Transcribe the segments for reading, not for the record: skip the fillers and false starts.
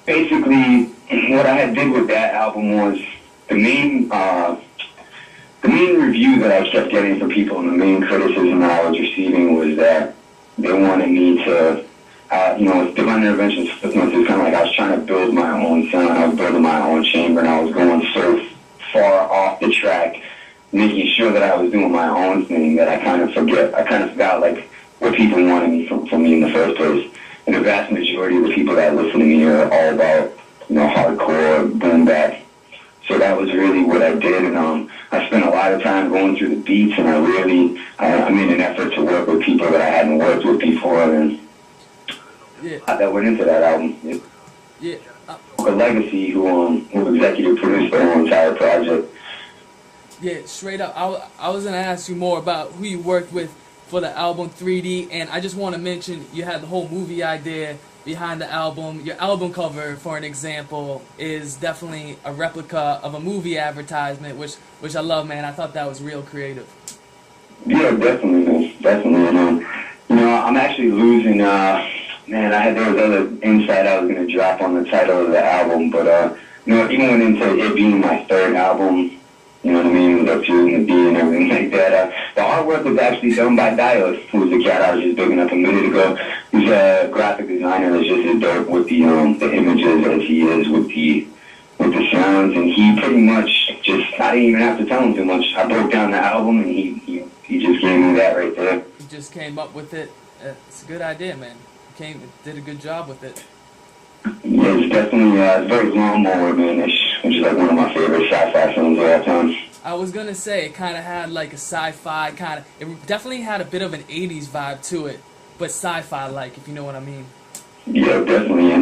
basically, what I had did with that album was the main review that I kept getting from people, and the main criticism that I was receiving was that they wanted me to, with Divine Intervention's footnotes, it's kind of like I was trying to build my own sound. I was building my own chamber, and I was going so far off the track, making sure that I was doing my own thing that I kind of forgot like what people wanted me from me in the first place. And the vast majority of the people that listen to me are all about, hardcore, boom bap. So that was really what I did, and I spent a lot of time going through the beats, and I made an effort to work with people that I hadn't worked with before, and that went into that album. Yeah. A Legacy, who executive produced the whole entire project. Yeah, straight up. I was gonna ask you more about who you worked with for the album 3D, and I just want to mention you had the whole movie idea behind the album. Your album cover, for an example, is definitely a replica of a movie advertisement, which I love, man. I thought that was real creative. Yeah, definitely, man. Definitely. I'm actually losing. There was other insight I was gonna drop on the title of the album, but even went into it being my third album. You know what I mean? With the Fuse and the B and everything like that. The artwork was actually done by Dios, who was the cat I was just bigging up a minute ago. He's a graphic designer that's just as dope with the images as he is with the sounds, and he pretty much I didn't even have to tell him too much. I broke down the album, and he just gave me that right there. He just came up with it. It's a good idea, man. Did a good job with it. Yeah, it's definitely it's very lawnmower man-ish, which is like one of my favorite sci-fi films of all time. I was gonna say it kind of had like a sci-fi kind of. It definitely had a bit of an '80s vibe to it, but sci-fi like, if you know what I mean. Yeah, definitely,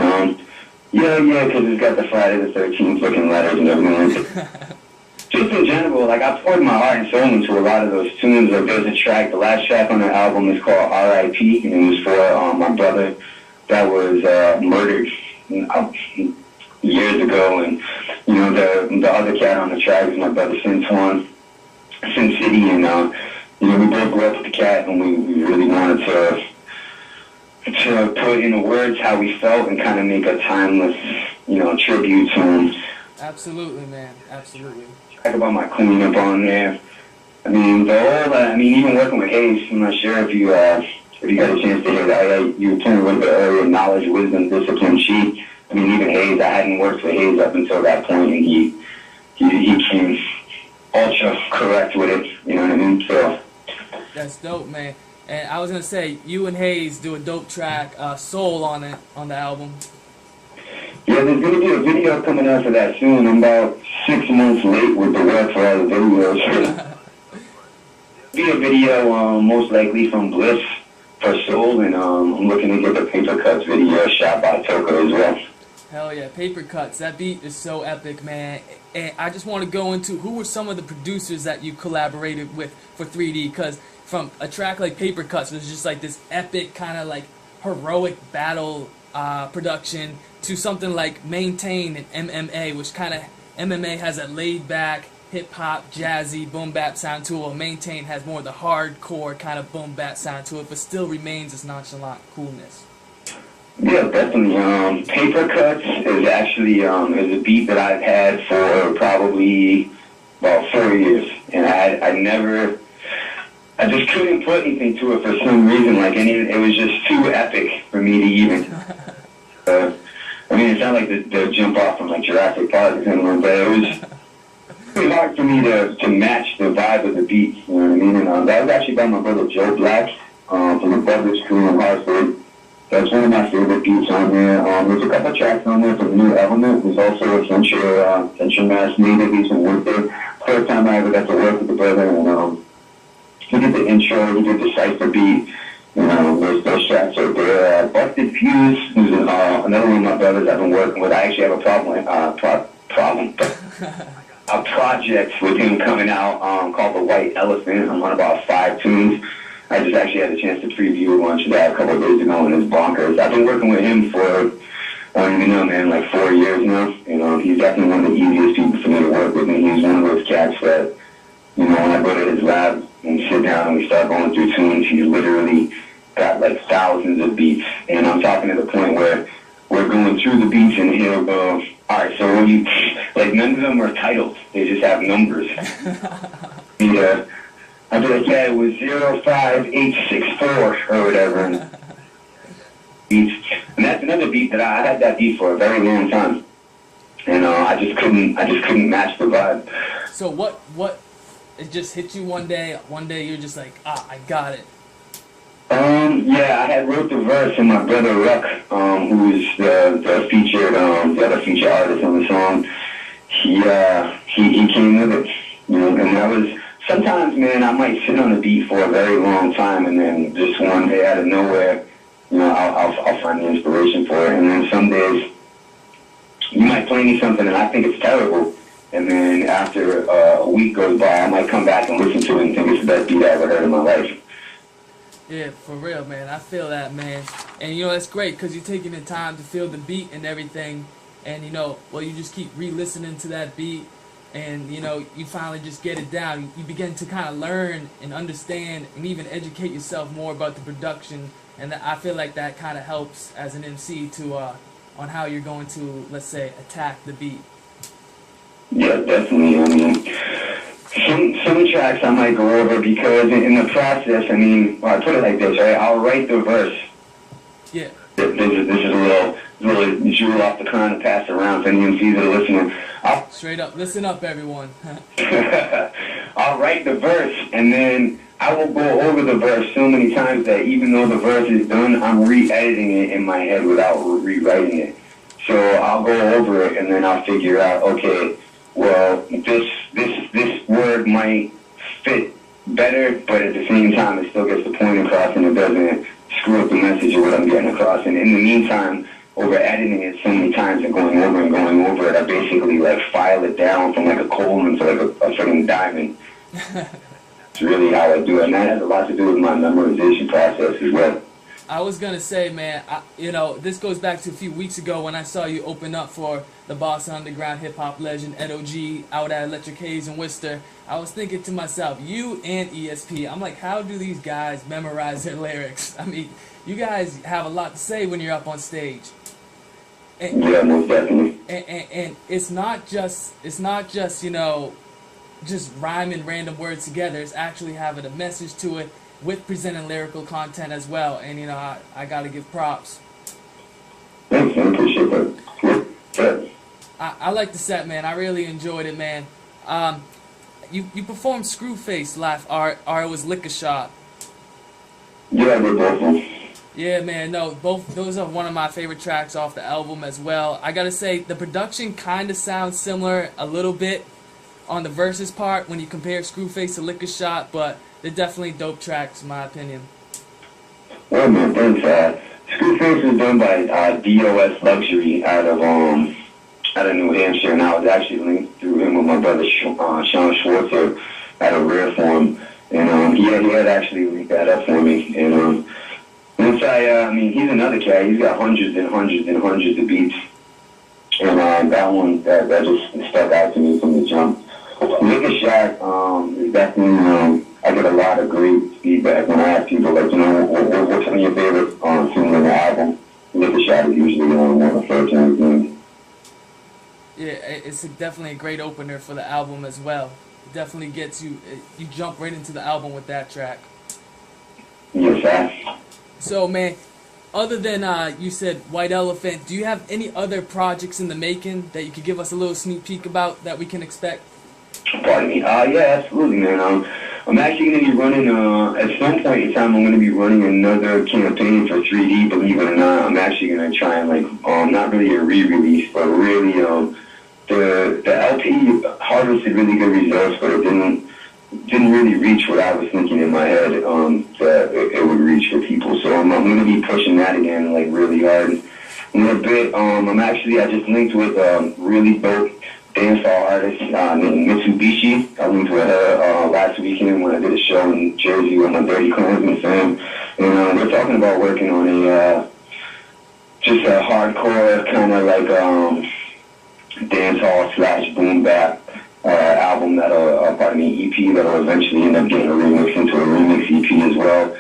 because it's got the Friday the 13th looking letters and everything. Just in general, like I poured my heart and soul into a lot of those tunes. Like there's a track, the last track on the album is called R.I.P. and it was for my brother that was murdered years ago, and the other cat on the track is my brother Sin City, and we both grew up with the cat, and we really wanted to put into words how we felt and kind of make a timeless tribute to him. Absolutely, man. Absolutely. Talk about my cleanup on there. I mean, even working with Hayes, I'm not sure if you got a chance to hear that. You were playing a little bit earlier, knowledge, wisdom, discipline, chi. I mean, even Hayes, I hadn't worked with Hayes up until that point, and he came ultra correct with it, you know what I mean? So that's dope, man. And I was gonna say, you and Hayes do a dope track, Soul, on the album. Yeah, there's gonna be a video coming out for that soon. I'm about 6 months late with the work for all the videos. Be a video, most likely from Bliss for Soul, and I'm looking to get the Paper Cuts video shot by Toka as well. Hell yeah, Paper Cuts. That beat is so epic, man. And I just want to go into who were some of the producers that you collaborated with for 3D, because from a track like Paper Cuts, it was just like this epic kind of like heroic battle production, to something like Maintain and MMA, which kind of, MMA has a laid back hip-hop, jazzy, boom bap sound to it. Maintain has more of the hardcore kind of boom bap sound to it, but still remains this nonchalant coolness. Yeah, definitely. Paper Cuts is actually is a beat that I've had for probably about 4 years, and I just couldn't put anything to it for some reason. It was just too epic for me to even. It's not like the jump off from like Jurassic Park or something, but it was pretty hard for me to match the vibe of the beat. You know what I mean? And that was actually by my brother Joe Black from the Brothers Crew in Hartford. That's one of my favorite beats on there. There's a couple tracks on there from New Element. There's also a Central Mass Native. He's from Worcester. First time I ever got to work with the brother, and he did the intro, he did the cypher beat. Those tracks are there. Busted Fuse, who's another one of my brothers I've been working with. I actually have a project with him coming out called The White Elephant. I'm on about 5 tunes. I just actually had a chance to preview a bunch of that a couple of days ago, and it's bonkers. I've been working with him for, like 4 years now. He's definitely one of the easiest people for me to work with, and he's one of those cats that, when I go to his lab and we sit down and we start going through tunes, he's literally got like thousands of beats. And I'm talking to the point where we're going through the beats and he'll Alright, so when you, like, none of them are titles. They just have numbers. Yeah. I'd be like, yeah, it was 05864 or whatever. And that's another beat that I had that beat for a very long time. And I just couldn't match the vibe. So what, it just hit you one day you're just like, I got it. Yeah, I had wrote the verse, and my brother Ruck, who is the featured, the other featured artist on the song, he came with it, you know, and that was, sometimes, man, I might sit on a beat for a very long time, and then just one day out of nowhere, you know, I'll find the inspiration for it, and then some days, you might play me something and I think it's terrible, and then after a week goes by, I might come back and listen to it and think it's the best beat I ever heard in my life. Yeah, for real, man. I feel that, man. And, you know, that's great because you're taking the time to feel the beat and everything. And, you know, well, you just keep re-listening to that beat. And, you know, you finally just get it down. You begin to kind of learn and understand and even educate yourself more about the production. And I feel like that kind of helps as an MC to, on how you're going to, let's say, attack the beat. Yeah, definitely. I mean, some tracks I might go over because in the process, I mean, well, I put it like this, right? I'll write the verse. Yeah. This is a little jewel off the crown to pass around for any MCs that are listening. Straight up, listen up, everyone. I'll write the verse, and then I will go over the verse so many times that even though the verse is done, I'm re-editing it in my head without rewriting it. So I'll go over it, and then I'll figure out, okay, well, this word might fit better, but at the same time, it still gets the point across, and it doesn't screw up the message of what I'm getting across. And in the meantime, over editing it so many times and going over it, I basically like file it down from like a colon to like a freaking diamond. It's really how I do it, and that has a lot to do with my memorization process as well. I was gonna say, man, you know, this goes back to a few weeks ago when I saw you open up for the Boston underground hip hop legend Edo G out at Electric Haze in Worcester. I was thinking to myself, you and ESP, I'm like, how do these guys memorize their lyrics? I mean, you guys have a lot to say when you're up on stage. And, yeah, most definitely. And it's not just you know, just rhyming random words together. It's actually having a message to it with presenting lyrical content as well. And you know, I gotta give props. Thanks, man. Appreciate that. Yeah. I like the set, man. I really enjoyed it, man. You performed Screwface live, or it was Liquor Shop. Yeah, we're both. Yeah, man. No, both those are one of my favorite tracks off the album as well. I gotta say, the production kind of sounds similar a little bit on the verses part when you compare Screwface to Liquor Shop, but they're definitely dope tracks in my opinion. Well, man, thanks. Screwface was done by DOS Luxury out of New Hampshire, and I was actually linked through him with my brother Sean Schwartzer at a rare form, and he had actually linked that up for me. And once I mean, he's another cat. He's got hundreds and hundreds and hundreds of beats, and that one that just stuck out to me from the jump. Liquor Shot is definitely. I get a lot of great feedback when I ask people, like, you know, what's one of your favorite songs on the album? Liquor Shot is usually one of the first ones. Yeah, it's definitely a great opener for the album as well. It definitely gets you, you jump right into the album with that track. Yes, sir. So, man, other than you said White Elephant, do you have any other projects in the making that you could give us a little sneak peek about that we can expect? Pardon me. Yeah, absolutely, man. I'm actually going to be running, at some point in time, I'm going to be running another campaign for 3D, believe it or not. I'm actually going to try and, like, not really a re-release, but really, the LP harvested really good results, but it didn't really reach what I was thinking in my head, that it would reach for people. So I'm going to be pushing that again, like, really hard. In a bit, I just linked with a really dope dancehall artist named Mitsubishi. I linked with her last weekend when I did a show in Jersey with my Dirty Klansman fam. And we're talking about working on just a hardcore kind of like dancehall / boom bap album EP that'll eventually end up getting a remix into a remix EP as well.